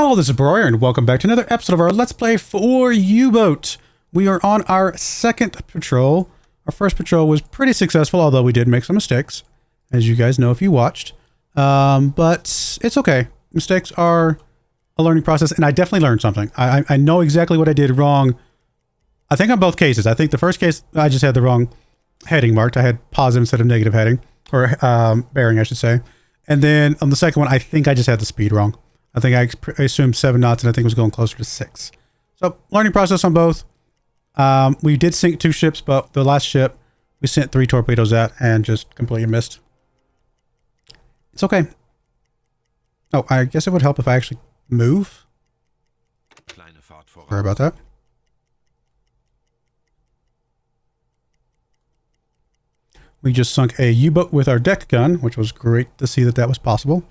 Hello, this is Broyar, and welcome back to another episode of our Let's Play for U-Boat. We are on our second patrol. Our first patrol was pretty successful, although we did make some mistakes, as you guys know if you watched. But it's okay. Mistakes are a learning process, and I definitely learned something. I know exactly what I did wrong. I think on both cases. I think the first case, I just had the wrong heading marked. I had positive instead of negative heading, or bearing, I should say. And then on the second one, I think I just had the speed wrong. I think I assumed 7 knots, and I think it was going closer to 6. So, learning process on both. We did sink 2 ships, but the last ship we sent 3 torpedoes at and just completely missed. It's okay. Oh, I guess it would help if I actually move. Sorry about that. We just sunk a U-boat with our deck gun, which was great to see that that was possible.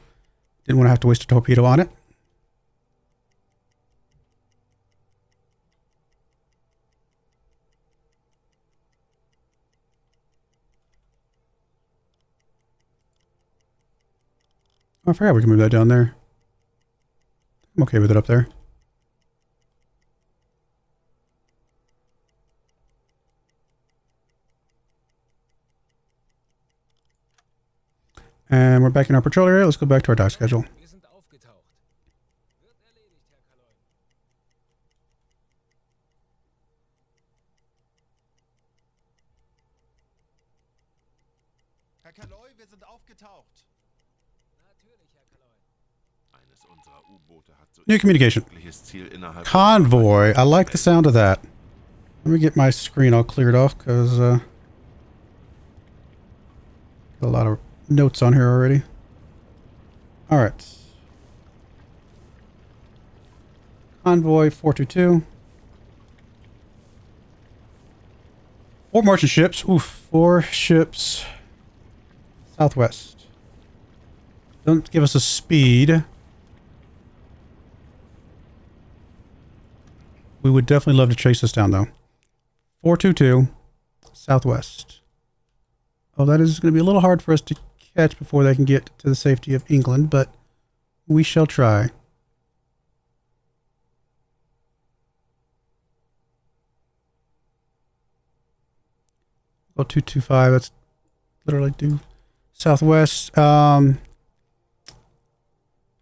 Didn't want to have to waste a torpedo on it. Oh, I forgot we can move that down there. I'm okay with it up there. And we're back in our patrol area. Let's go back to our dock schedule. New communication. Convoy. I like the sound of that. Let me get my screen all cleared off because got a lot of notes on here already. All right. Convoy 422. 4 merchant ships. Oof, 4 ships. Southwest. Don't give us a speed. We would definitely love to chase this down, though. 422, southwest. Oh, that is going to be a little hard for us to catch before they can get to the safety of England, but we shall try. Well, 225, that's literally due southwest. And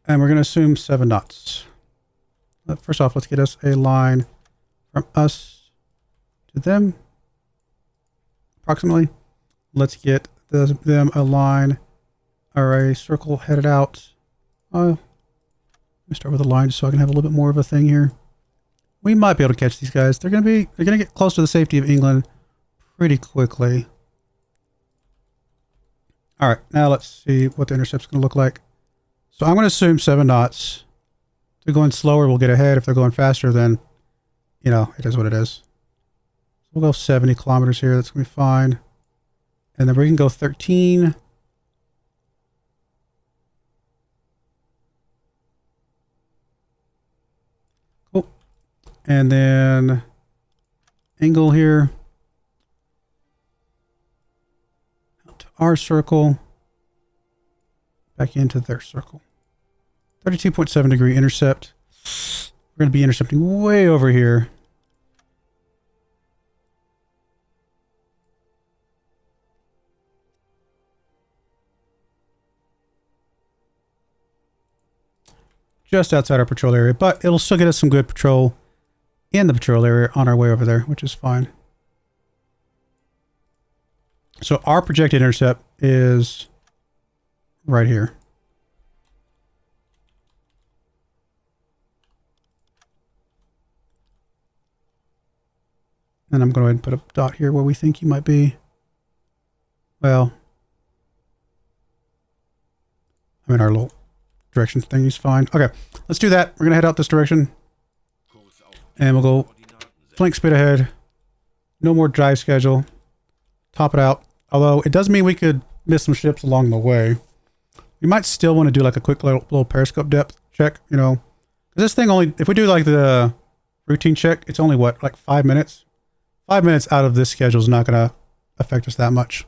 we're going to assume 7 knots. First off, let's get us a line from us to them, approximately. Let's get them a line or a circle headed out. Let me start with a line just so I can have a little bit more of a thing here. We might be able to catch these guys. They're gonna get close to the safety of England pretty quickly. All right, now let's see what the intercept's gonna look like. So I'm gonna assume 7 knots. If they're going slower, we'll get ahead. If they're going faster, then, you know, it is what it is. We'll go 70 kilometers here. That's going to be fine. And then we can go 13. Cool. And then angle here. Out to our circle. Back into their circle. 32.7 degree intercept. We're going to be intercepting way over here. Just outside our patrol area, but it'll still get us some good patrol in the patrol area on our way over there, which is fine. So our projected intercept is right here. And I'm going to go ahead and put a dot here where we think you might be. Well, I mean, our little direction thing is fine. Okay, let's do that. We're going to head out this direction. And we'll go flank speed ahead. No more drive schedule. Top it out. Although, it does mean we could miss some ships along the way. We might still want to do like a quick little periscope depth check, you know. This thing only, if we do like the routine check, it's only what, like 5 minutes? 5 minutes out of this schedule is not going to affect us that much.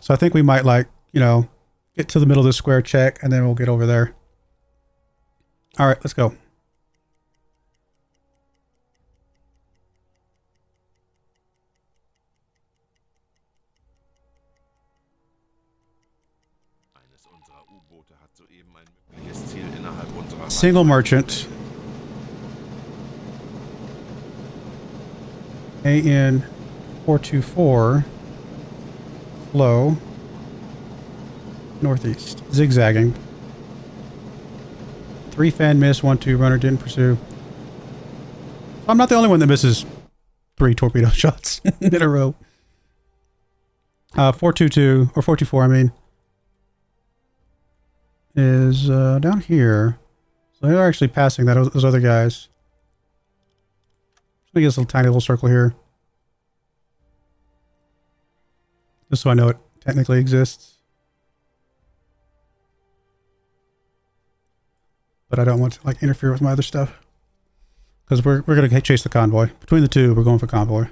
So I think we might, like, you know, get to the middle of the square check and then we'll get over there. All right, let's go. Single merchant. AN 424. Flow. Northeast. Zigzagging. 3 fan miss, 1-2 runner didn't pursue. I'm not the only one that misses 3 torpedo shots in a row. 422 or 424, I mean, is down here. So they're actually passing that those other guys. Let me get this little tiny little circle here, just so I know it technically exists. But I don't want to like interfere with my other stuff, because we're gonna chase the convoy. Between the two, we're going for convoy.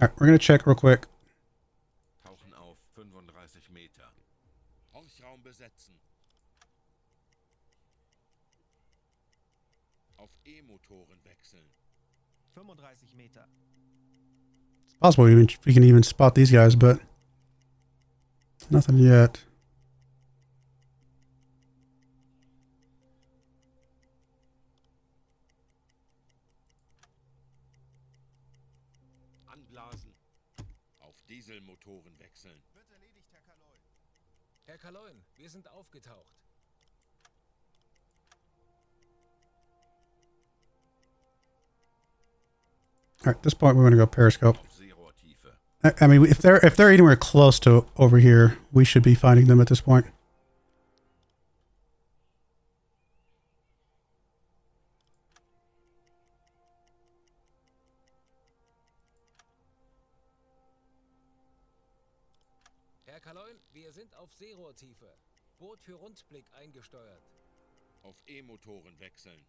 All right, we're gonna check real quick. Tauchen auf 35 Meter. Horchraum besetzen. Auf E-Motoren wechseln. 35 Meter. It's possible we can even spot these guys, but nothing yet. Anblasen. Auf Dieselmotoren wechseln. Wird erledigt, Herr Kaloy. Herr Kaloin, wir sind aufgetaucht. All right, at this point, we're going to go periscope. Auf Seerohrtiefe. I mean, if they're anywhere close to over here, we should be finding them at this point. Herr Kaloin, wir sind auf Seerohrtiefe. Boot für Rundblick eingesteuert. Auf E-Motoren wechseln.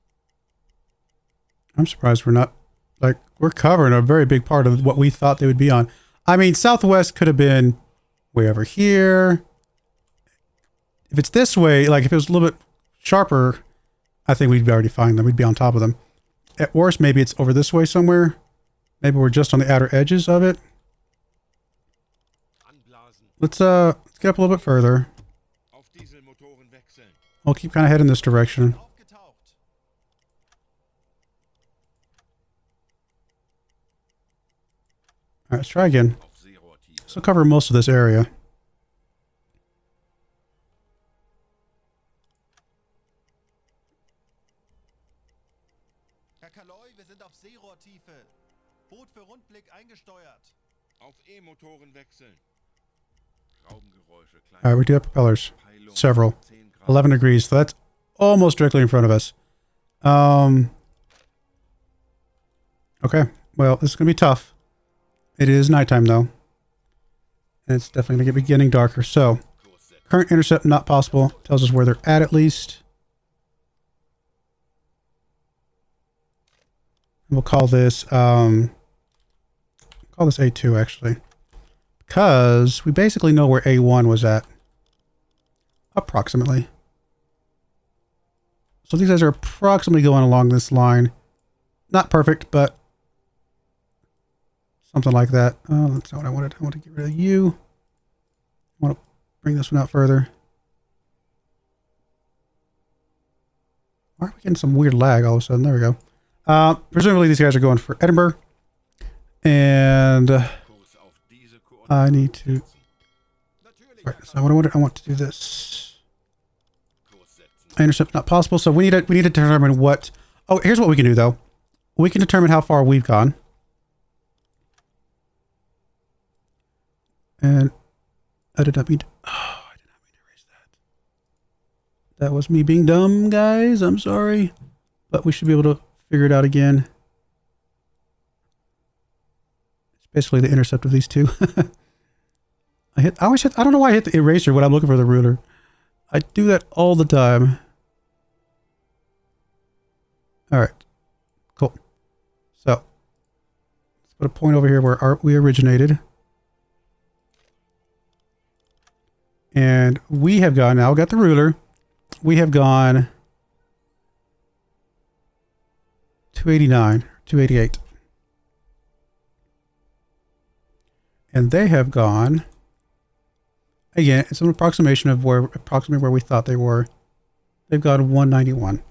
I'm surprised we're not, like, we're covering a very big part of what we thought they would be on. I mean, southwest could have been way over here. If it's this way, like if it was a little bit sharper, I think we'd already find them. We'd be on top of them. At worst, maybe it's over this way somewhere. Maybe we're just on the outer edges of it. Anblasen. Let's get up a little bit further. Auf Dieselmotoren wechseln. We'll keep kind of heading this direction. Aufgetaucht. All right, let's try again. Auf Seerohrtiefe. This will cover most of this area. Herr Kaloy, wir sind auf Seerohrtiefe. Boot für Rundblick eingesteuert. Auf E-Motoren wechseln. Raubengeräusche. All right, we do have propellers. Peilung Several. 10 Grad. 11 degrees. So that's almost directly in front of us. Okay. Well, this is going to be tough. It is nighttime, though. And it's definitely going to be getting darker. So, current intercept not possible. Tells us where they're at least. We'll call this A2, actually. Because we basically know where A1 was at. Approximately. So these guys are approximately going along this line. Not perfect, but something like that. Oh, that's not what I wanted. I want to get rid of you. I want to bring this one out further. Why are we getting some weird lag all of a sudden? There we go. Presumably these guys are going for Edinburgh. And Kurs auf diese I need to... Natürlich, Right, Herr so I want to do this. Kurs setzen. Intercept not possible, so we need to determine what... Oh, here's what we can do, though. We can determine how far we've gone. And I did not mean to... Oh, I did not mean to erase that. That was me being dumb, guys. I'm sorry. But we should be able to figure it out again. It's basically the intercept of these two. I don't know why I hit the eraser when I'm looking for the ruler. I do that all the time. All right, cool. So let's put a point over here where we originated. And we have gone, now I've got the ruler. We have gone 289, 288. And they have gone Again, it's an approximation of approximately where we thought they were. They've got 191.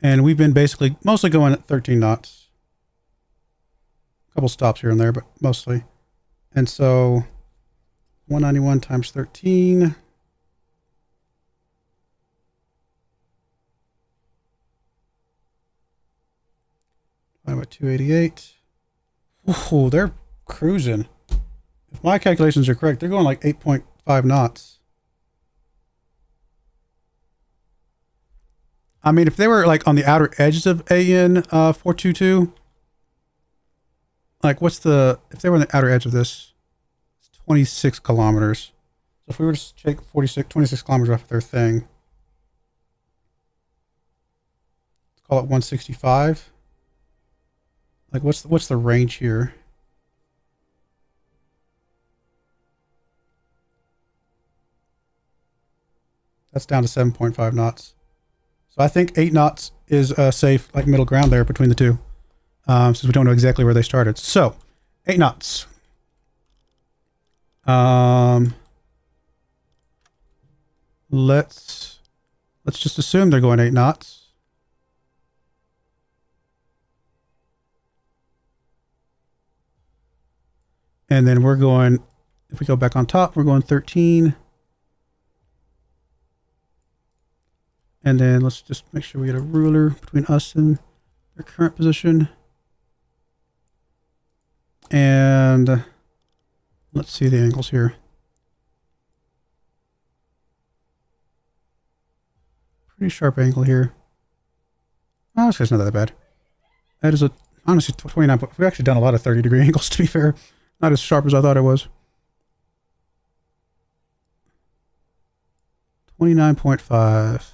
And we've been basically mostly going at 13 knots. A couple stops here and there, but mostly. And so 191 times 13. About 288. Oh, they're cruising. If my calculations are correct, they're going like 8.5 knots. I mean, if they were like on the outer edges of AN 422, like if they were on the outer edge of this, it's 26 kilometers. So if we were to take 26 kilometers off of their thing, let's call it 165. Like what's the range here? That's down to 7.5 knots. So I think 8 knots is a safe like middle ground there between the two. Since we don't know exactly where they started. So 8 knots. Let's just assume they're going 8 knots. And then we're going, if we go back on top, we're going 13. And then let's just make sure we get a ruler between us and their current position. And let's see the angles here. Pretty sharp angle here. Oh, it's not that bad. That is honestly 29, but we've actually done a lot of 30-degree angles, to be fair. Not as sharp as I thought it was. 29.5.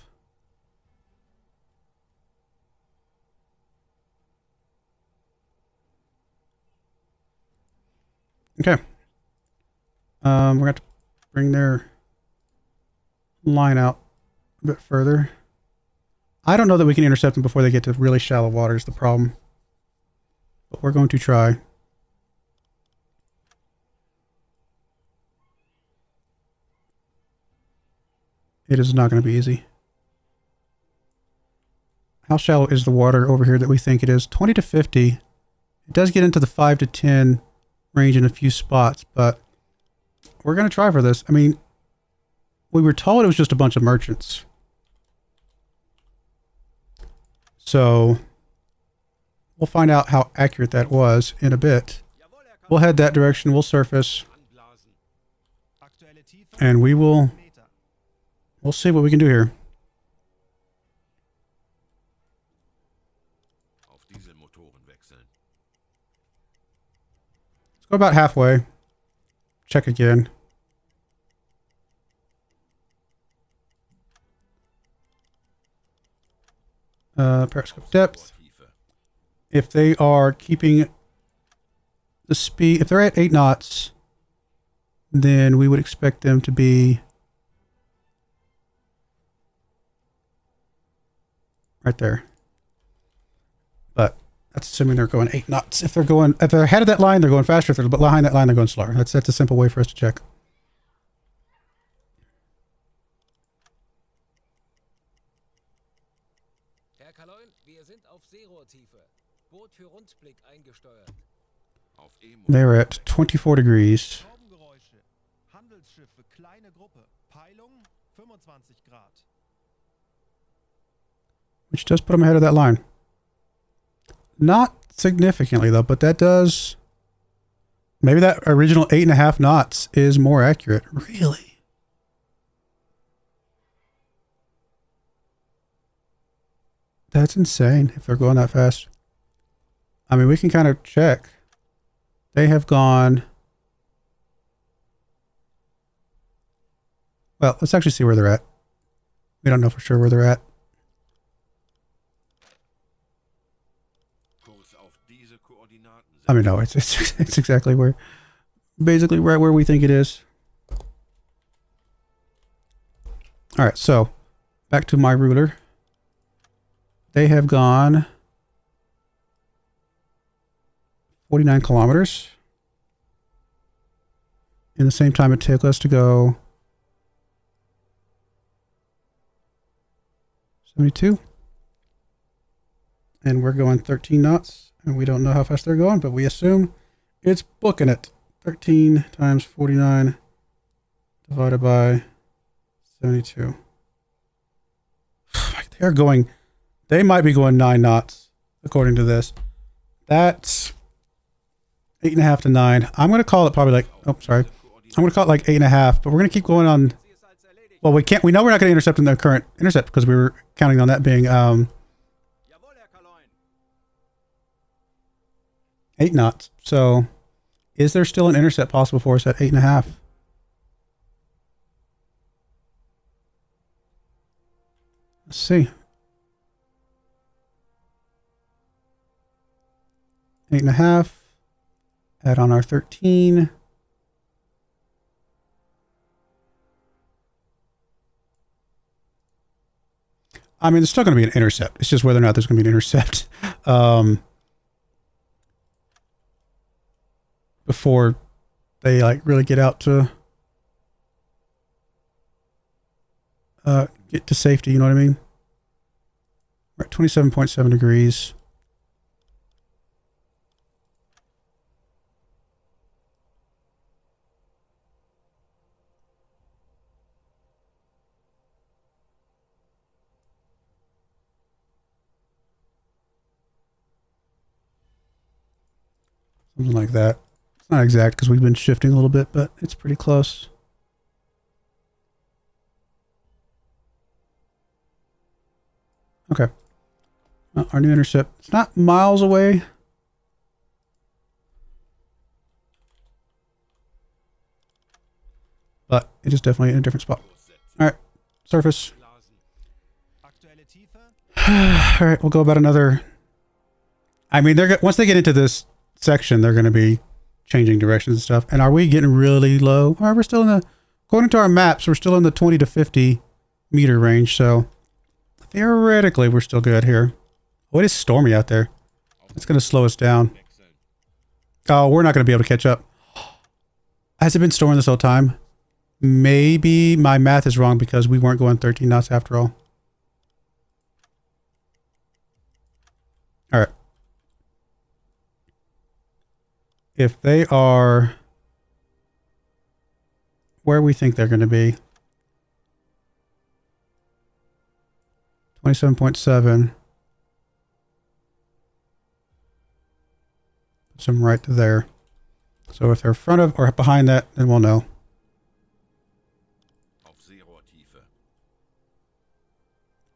Okay. We're going to bring their line out a bit further. I don't know that we can intercept them before they get to really shallow water is the problem. But we're going to try. It is not going to be easy. How shallow is the water over here that we think it is? 20 to 50. It does get into the 5 to 10 range in a few spots, but we're going to try for this. I mean, we were told it was just a bunch of merchants. So we'll find out how accurate that was in a bit. We'll head that direction. We'll surface. And we'll see what we can do here. Let's go about halfway. Check again. Periscope depth. If they are keeping the speed, if they're at 8 knots, then we would expect them to be right there. But that's assuming they're going 8 knots. If they're ahead of that line, they're going faster. If they're behind that line, they're going slower. That's a simple way for us to check. Herr Kaloin, wir sind auf Seerohrtiefe. Boot für Rundblick eingesteuert. They're at 24 degrees. Handelsschiffe, kleine Gruppe. Peilung 25 Grad. Which does put them ahead of that line. Not significantly, though, but that does... Maybe that original 8.5 knots is more accurate. Really? That's insane if they're going that fast. I mean, we can kind of check. They have gone... Well, let's actually see where they're at. We don't know for sure where they're at. I mean, no, it's exactly where, basically right where we think it is. All right, so back to my ruler. They have gone 49 kilometers. in the same time it took us to go 72. And we're going 13 knots. And we don't know how fast they're going, but we assume it's booking it. 13 times 49 divided by 72. They're going, they might be going 9 knots, according to this. That's 8.5 to 9. I'm going to call it probably like, oh, sorry. I'm going to call it like 8.5, but we're going to keep going on. Well, we can't, we know we're not going to intercept in the current intercept because we were counting on that being 8 knots. So is there still an intercept possible for us at 8.5? Let's see. 8.5. Add on our 13. I mean, there's still going to be an intercept. It's just whether or not there's going to be an intercept before they like really get out to get to safety. You know what I mean? We're at 27.7 degrees. Something like that. It's not exact because we've been shifting a little bit, but it's pretty close. Okay. Well, our new intercept. It's not miles away. But it is definitely in a different spot. Alright. Surface. Aktuelle Tiefe. Alright, we'll go about another. I mean, they're once they get into this section, they're going to be changing directions and stuff. And are we getting really low? All right, we're still in the, according to our maps, we're still in the 20 to 50 meter range. So theoretically, we're still good here. Oh, it is stormy out there. It's going to slow us down. Oh, we're not going to be able to catch up. Has it been storming this whole time? Maybe my math is wrong because we weren't going 13 knots after all. All right. If they are where we think they're going to be, 27.7, puts them right to there. So if they're in front of or behind that, then we'll know.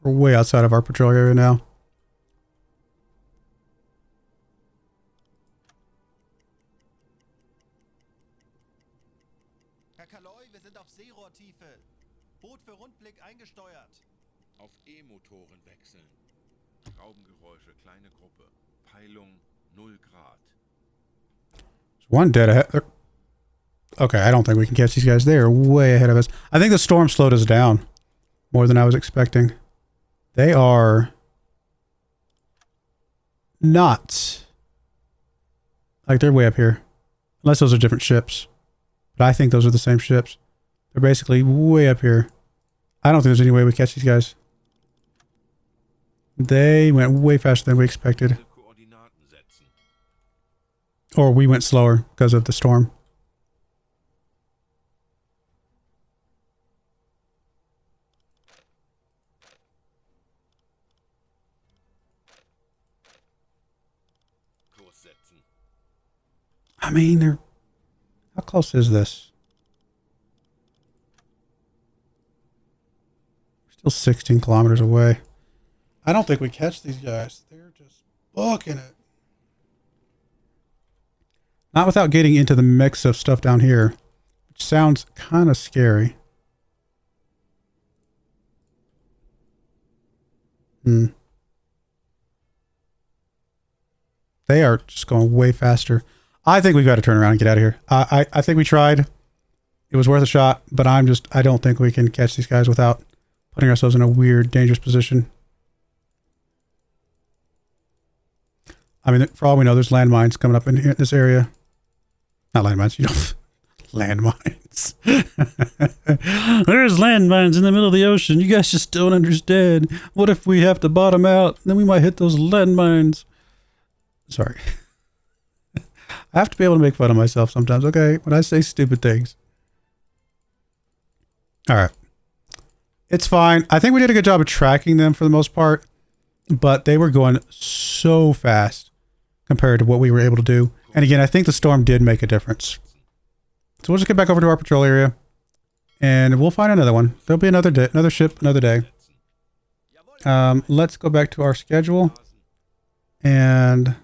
We're way outside of our patrol area now. Wir sind auf Seerohrtiefe. Boot für Rundblick eingesteuert. Auf E-Motoren wechseln. Raubengeräusche, kleine Gruppe. Peilung 0 Grad. There's one dead ahead. Okay, I don't think we can catch these guys. They are way ahead of us. I think the storm slowed us down more than I was expecting. They are not. Like, they're way up here. Unless those are different ships. But I think those are the same ships. They're basically way up here. I don't think there's any way we catch these guys. They went way faster than we expected. Or we went slower because of the storm. I mean, they're... How close is this? We're still 16 kilometers away. I don't think we catch these guys. They're just booking it. Not without getting into the mix of stuff down here, which sounds kind of scary. They are just going way faster. I think we've got to turn around and get out of here. I think we tried. It was worth a shot, but I don't think we can catch these guys without putting ourselves in a weird, dangerous position. I mean, for all we know, there's landmines coming up in here, this area. Not landmines, you know, Landmines. There's landmines in the middle of the ocean. You guys just don't understand. What if we have to bottom out? Then we might hit those landmines. Sorry. I have to be able to make fun of myself sometimes, okay? When I say stupid things. Alright. It's fine. I think we did a good job of tracking them for the most part. But they were going so fast compared to what we were able to do. And again, I think the storm did make a difference. So we'll just get back over to our patrol area. And we'll find another one. There'll be another day, another ship, another day. Let's go back to our schedule. And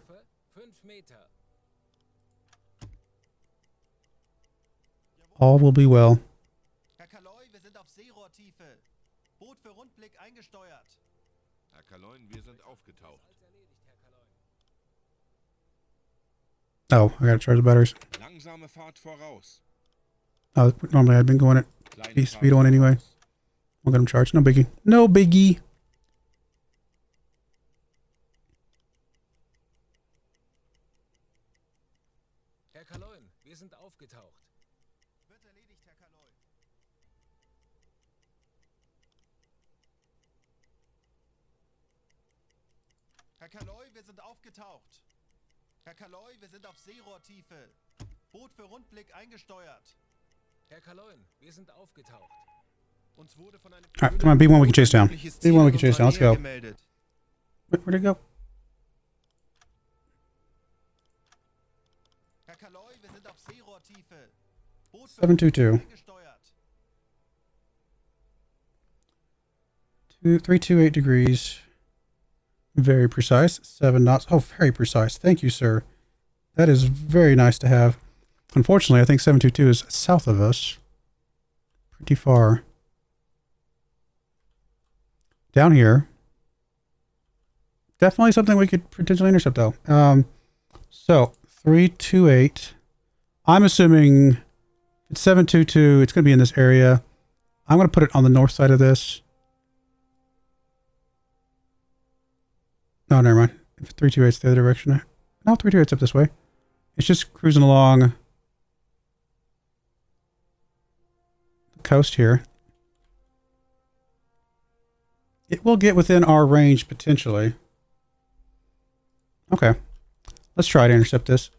all will be well. Herr Kaloi, wir sind auf Seerohrtiefe. Boot für Rundblick eingesteuert. Herr Kaloin, wir sind aufgetaucht. Oh, I gotta charge the batteries. Langsame Fahrt voraus. Oh, normally I've been going at Kleine speed Fahrt on anyway. voraus. We'll get them charged. No biggie. No biggie. Herr Kaloin, wir sind aufgetaucht. Wird erledigt, Herr Kaloi. Herr Kaloi, wir sind aufgetaucht. Herr Kaloi, wir sind auf Seerohrtiefe. Boot für Rundblick eingesteuert. Herr Kaloin, wir sind aufgetaucht. Uns wurde von einem Alright, come on, B1 we can chase down. B1 we can chase down. Let's go. gemeldet. Wait, where'd it go? Herr Kaloi, wir sind auf Seerohrtiefe. Boot für 722. Rundblick eingesteuert. 328 degrees. Very precise. 7 knots. Oh, very precise. Thank you, sir. That is very nice to have. Unfortunately, I think 722 is south of us. Pretty far. Down here. Definitely something we could potentially intercept, though. So, 328. I'm assuming it's 722. It's going to be in this area. I'm going to put it on the north side of this. No, never mind. If 328's the other direction. No, 328's up this way. It's just cruising along the coast here. It will get within our range potentially. Okay. Let's try to intercept this.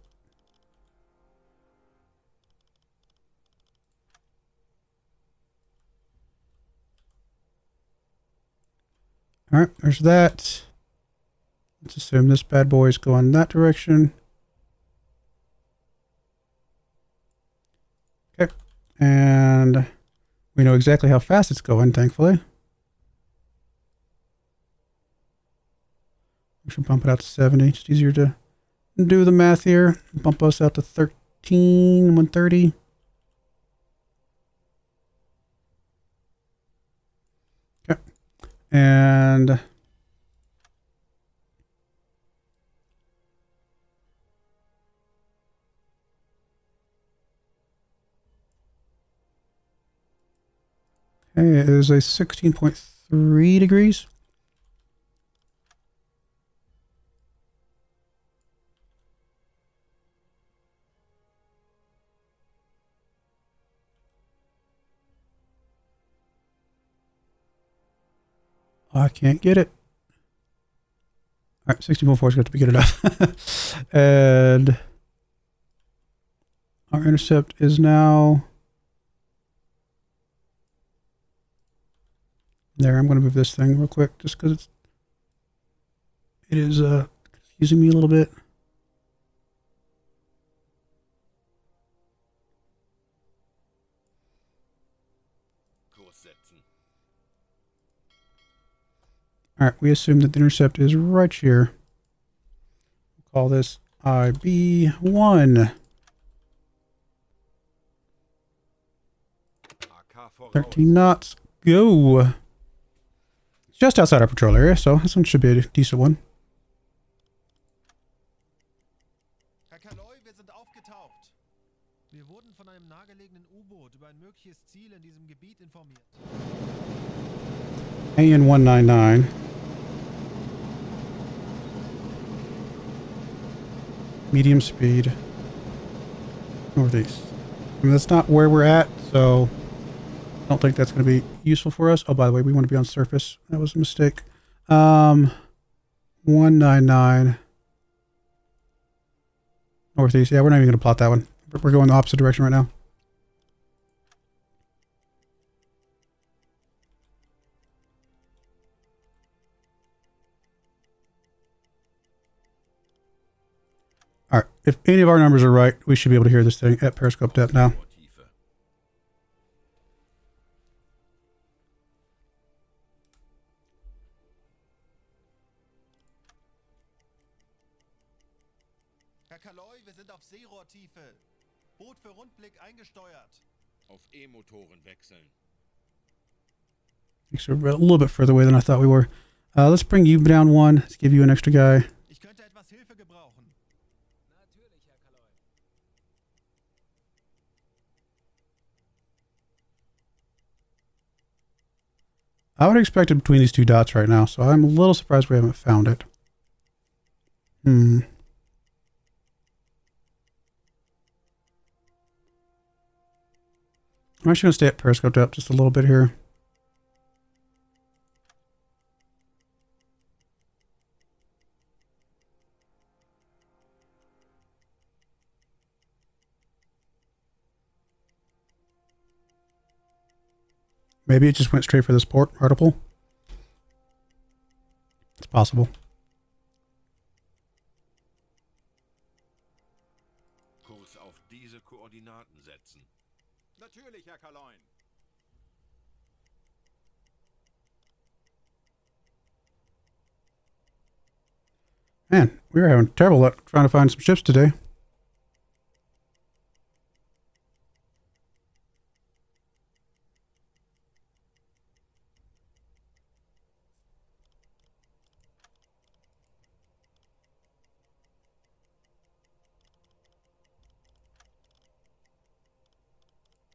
All right, there's that. Let's assume this bad boy is going that direction. Okay. And we know exactly how fast it's going, thankfully. We should bump it out to 70. It's easier to do the math here. Bump us out to 13, 130. Okay. And okay, it is a 16.3 degrees. I can't get it. All right, 16.4 is got to be good enough. And our intercept is now there. I'm going to move this thing real quick just because it is confusing me a little bit. All right, we assume that the intercept is right here. We'll call this IB1. 13 knots. Go. Just outside our patrol area, so this one should be a decent one. Herr Kaloi, wir sind aufgetaucht. Wir wurden von einem nahegelegenen U-Boot über ein mögliches Ziel in diesem Gebiet informiert. AN 199. Medium speed. Northeast. I mean, that's not where we're at, so I don't think that's going to be useful for us. Oh, by the way, we want to be on surface. That was a mistake. 199 northeast. Yeah, we're not even going to plot that one. We're going the opposite direction right now. All right. If any of our numbers are right, we should be able to hear this thing at periscope depth now. Herr Kaloi, wir sind auf Seerohrtiefe. Boot für Rundblick eingesteuert. Auf E-Motoren wechseln. So we're a little bit further away than I thought we were. Let's bring you down one. Let's give you an extra guy. Ich könnte etwas Hilfe gebrauchen. Natürlich, Herr Kaloi. I would expect it between these two dots right now, so I'm a little surprised we haven't found it. I'm actually going to stay at periscope depth just a little bit here. Maybe it just went straight for this port article. It's possible. Kurs auf diese Koordinaten setzen. Natürlich, Herr Kaloi. Man, we were having terrible luck trying to find some ships today.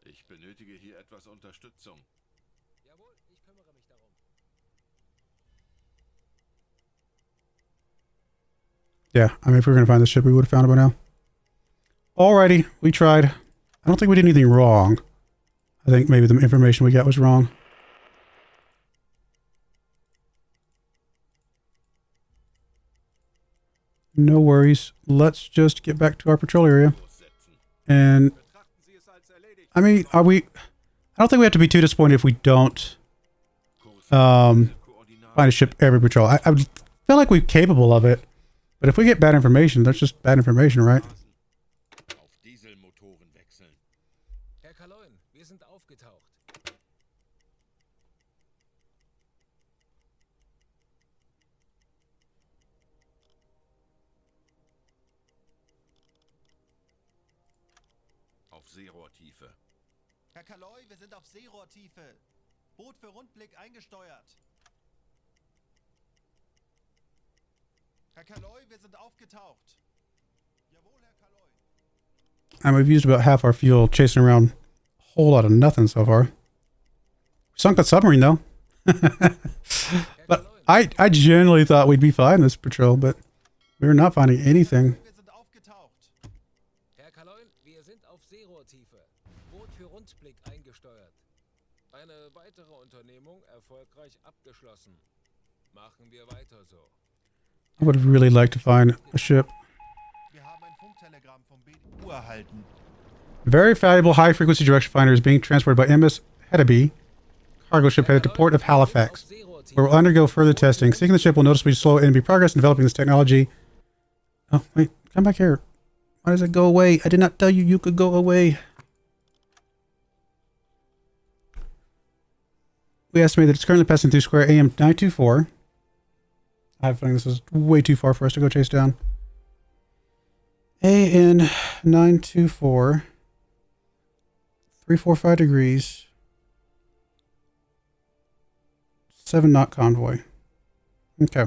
Ich benötige hier etwas Unterstützung. Jawohl, ich kümmere mich darum. Yeah, I mean, if we were going to find this ship, we would have found it by now. Alrighty, we tried. I don't think we did anything wrong. I think maybe the information we got was wrong. No worries. Let's just get back to our patrol area. And, I mean, are we... I don't think we have to be too disappointed if we don't find a ship every patrol. I feel like we're capable of it. But if we get bad information, that's just bad information, right? Auf Dieselmotoren wechseln. Herr Kaloi, wir sind aufgetaucht. Auf Seerohrtiefe. Herr Kaloi, wir sind auf Seerohrtiefe. Boot für Rundblick eingesteuert. Herr Kaloi, wir sind aufgetaucht. Jawohl, Herr Kaloi. And we've used about half our fuel chasing around a whole lot of nothing so far. We sunk that submarine, though. But I genuinely thought we'd be fine this patrol, but we're not finding anything. Wir sind aufgetaucht. Herr Kaloi, wir sind auf Seerohrtiefe. Boot für Rundblick eingesteuert. Eine weitere Unternehmung erfolgreich abgeschlossen. Machen wir weiter so. I would have really liked to find a ship. Wir haben ein Funktelegramm vom BDU erhalten. Very valuable high-frequency direction finder is being transported by MS Hedeby, cargo ship headed to port of Halifax, where it will undergo further testing. Sinking the ship will noticeably slow enemy progress in developing this technology. Oh, wait. Come back here. Why does it go away? I did not tell you you could go away. We estimate that it's currently passing through square AM 924. I have a feeling this is way too far for us to go chase down. AN 924. 345 degrees. 7-knot convoy. Okay.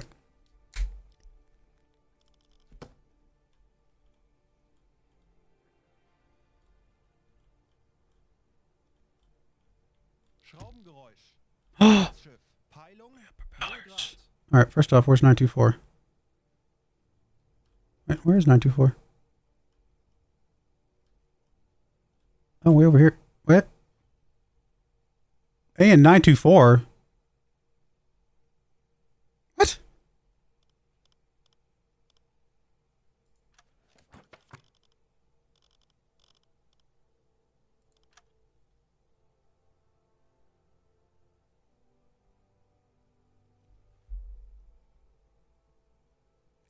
Schraubengeräusch. All Schiff. Peilung. 0 Grad. right, first off, where's 924? Wait, where is 924? Oh, way over here. What? AN 924. What?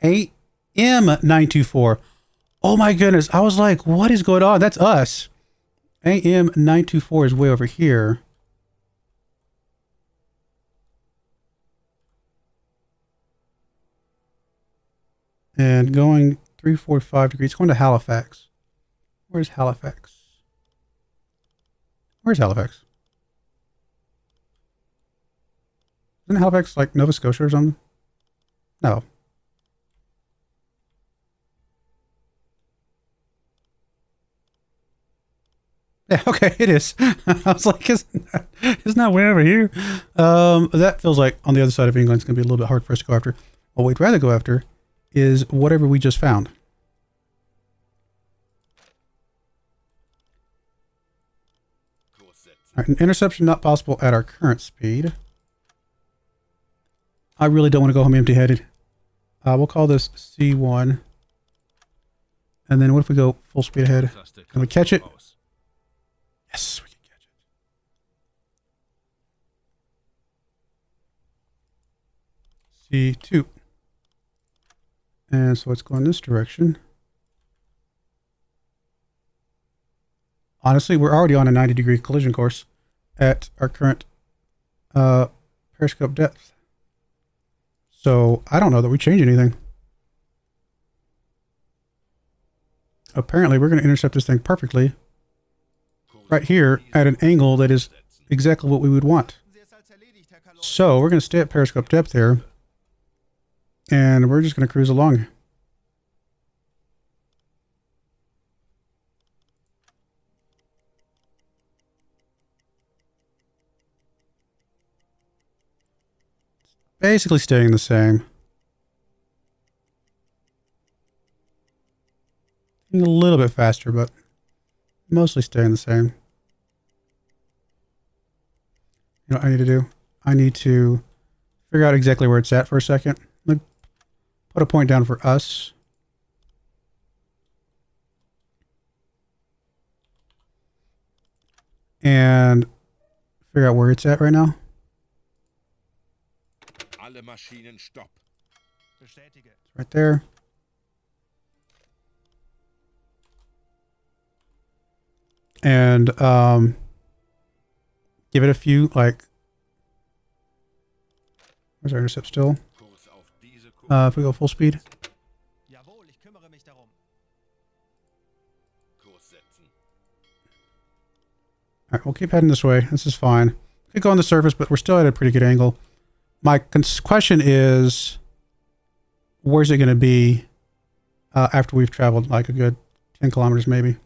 AM 924. Oh my goodness. I was like, what is going on? That's us. AM 924 is way over here. And going 345 degrees, going to Halifax. Where's Halifax? Where's Halifax? Isn't Halifax like Nova Scotia or something? No. Yeah, okay, it is. I was like, isn't that way over here? That feels like on the other side of England, it's going to be a little bit hard for us to go after. What we'd rather go after is whatever we just found. All right, an interception not possible at our current speed. I really don't want to go home empty-headed. We'll call this C1. And then what if we go full speed ahead? Can we catch it? Yes, we can catch it. C2. And so let's go in this direction. Honestly, we're already on a 90-degree collision course at our current periscope depth. So I don't know that we change anything. Apparently, we're going to intercept this thing perfectly right here at an angle that is exactly what we would want. So we're going to stay at periscope depth here, and we're just going to cruise along. Basically staying the same. A little bit faster, but mostly staying the same. You know what I need to do? I need to figure out exactly where it's at for a second. Let me put a point down for us. And figure out where it's at right now. Alle Maschinen stopp. Bestätige. It's right there. And give it a few, like, where's our intercept still? Kurs auf diese If we go full speed. Jawohl, ich kümmere mich darum. Kurs setzen. All right, we'll keep heading this way. This is fine. Could go on the surface, but we're still at a pretty good angle. My question is, where's it going to be after we've traveled like a good 10 kilometers maybe?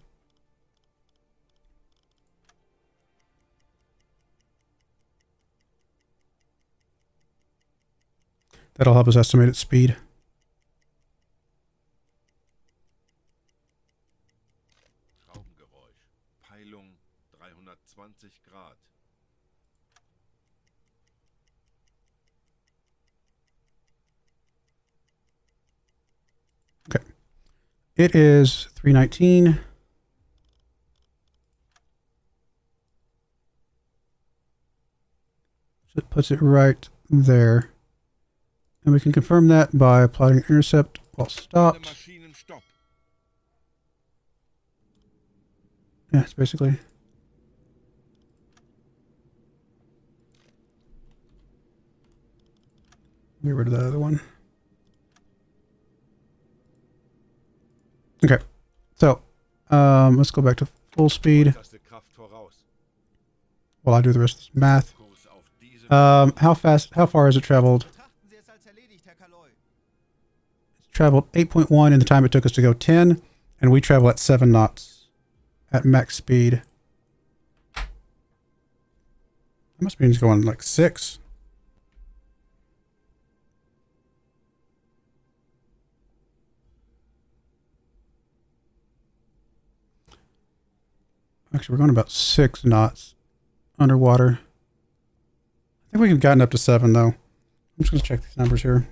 That'll help us estimate its speed. Schraubengeräusch. Peilung 320 Grad. Okay. It is 319. So it puts it right there. And we can confirm that by plotting intercept while Alle stopped. Maschinen stopp. Yeah, it's basically. Get rid of that other one. Okay. So, let's go back to full speed Taste Kraft voraus. while I do the rest of this math. Kurs auf diese How far has it traveled? Betrachten Sie es als erledigt, Herr Kaloy. It's traveled 8.1 in the time it took us to go 10, and we travel at 7 knots at max speed. That must mean it's going like 6. Actually, we're going about 6 knots underwater. I think we could have gotten up to 7 though. I'm just going to check these numbers here.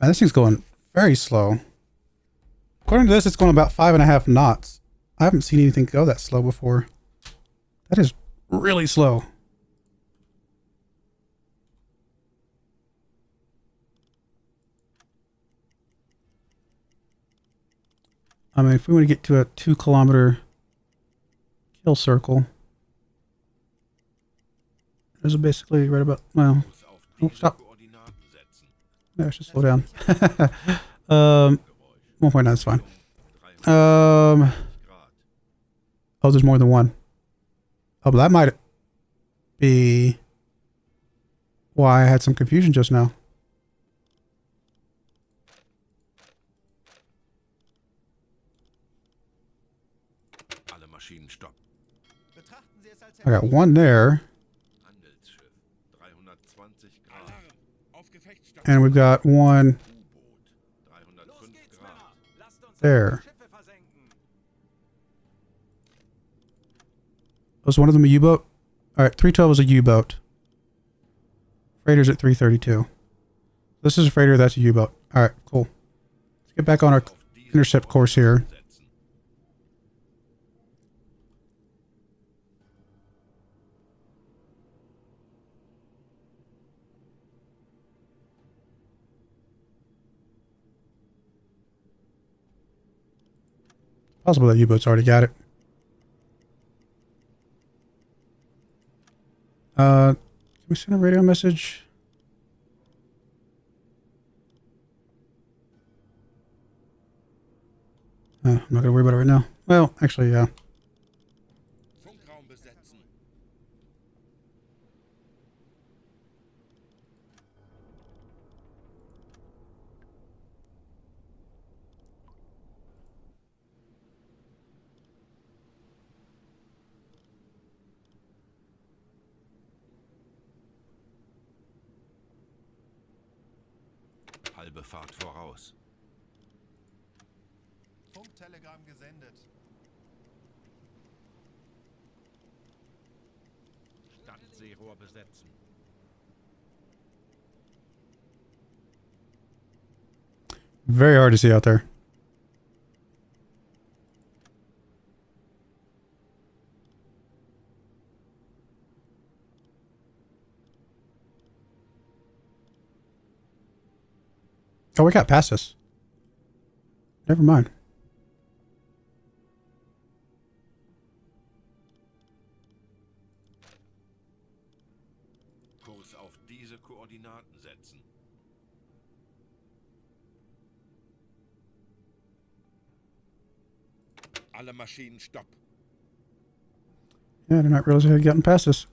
Man, this thing's going very slow. According to this, it's going about 5.5 knots. I haven't seen anything go that slow before. That is really slow. I mean, if we want to get to a 2-kilometer kill circle, there's basically right about, well, oh, stop. Yeah, I should slow down. 1.9 is fine. Oh, there's more than one. Oh, but that might be why I had some confusion just now. I got one there. And we've got one there. Was one of them a U-boat? Alright, 312 is a U-boat. Freighter's at 332. This is a freighter, that's a U-boat. Alright, cool. Let's get back on our intercept course here. Possible that U-boat's already got it. Can we send a radio message? I'm not gonna worry about it right now. Well, actually, yeah. Halbe Fahrt voraus. Funktelegramm gesendet. Stadtseerohr besetzen. Very hard to see out there. Oh, we got past us. Never mind. Kurs auf diese Koordinaten setzen. Alle Maschinen stopp. Yeah, I did not realize I had gotten past us.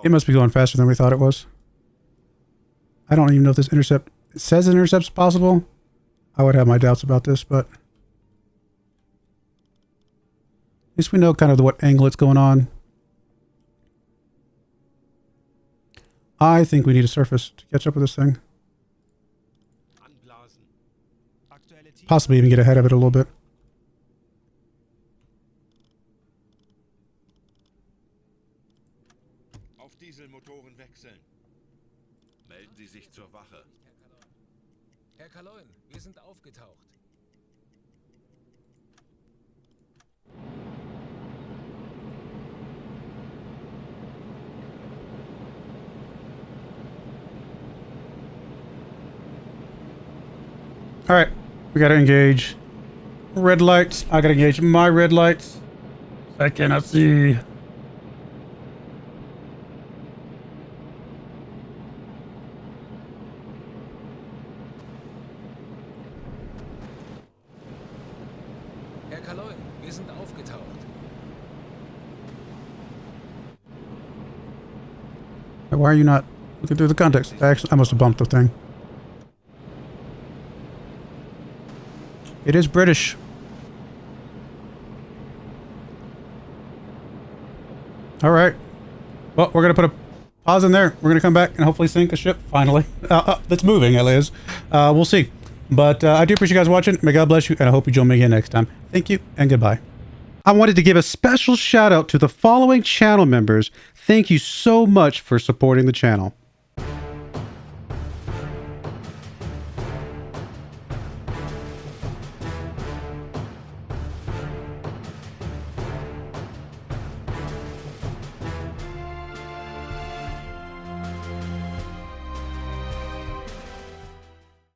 It must be going faster than we thought it was. I don't even know if this intercept... It says an intercept's possible. I would have my doubts about this, but... At least we know kind of what angle it's going on. I think we need a surface to catch up with this thing. Possibly even get ahead of it a little bit. Dieselmotoren wechseln. Melden Sie sich zur Wache. Herr Kaloin, wir sind aufgetaucht. Alright, we gotta engage red lights. I gotta engage my red lights. I cannot see. Herr Kaloin, wir sind aufgetaucht. Why are you not looking through the context? I must have bumped the thing. It is British. All right. Well, we're going to put a pause in there. We're going to come back and hopefully sink a ship finally. That's moving, at least. We'll see. But I do appreciate you guys watching. May God bless you, and I hope you join me again next time. Thank you, and goodbye. I wanted to give a special shout out to the following channel members. Thank you so much for supporting the channel.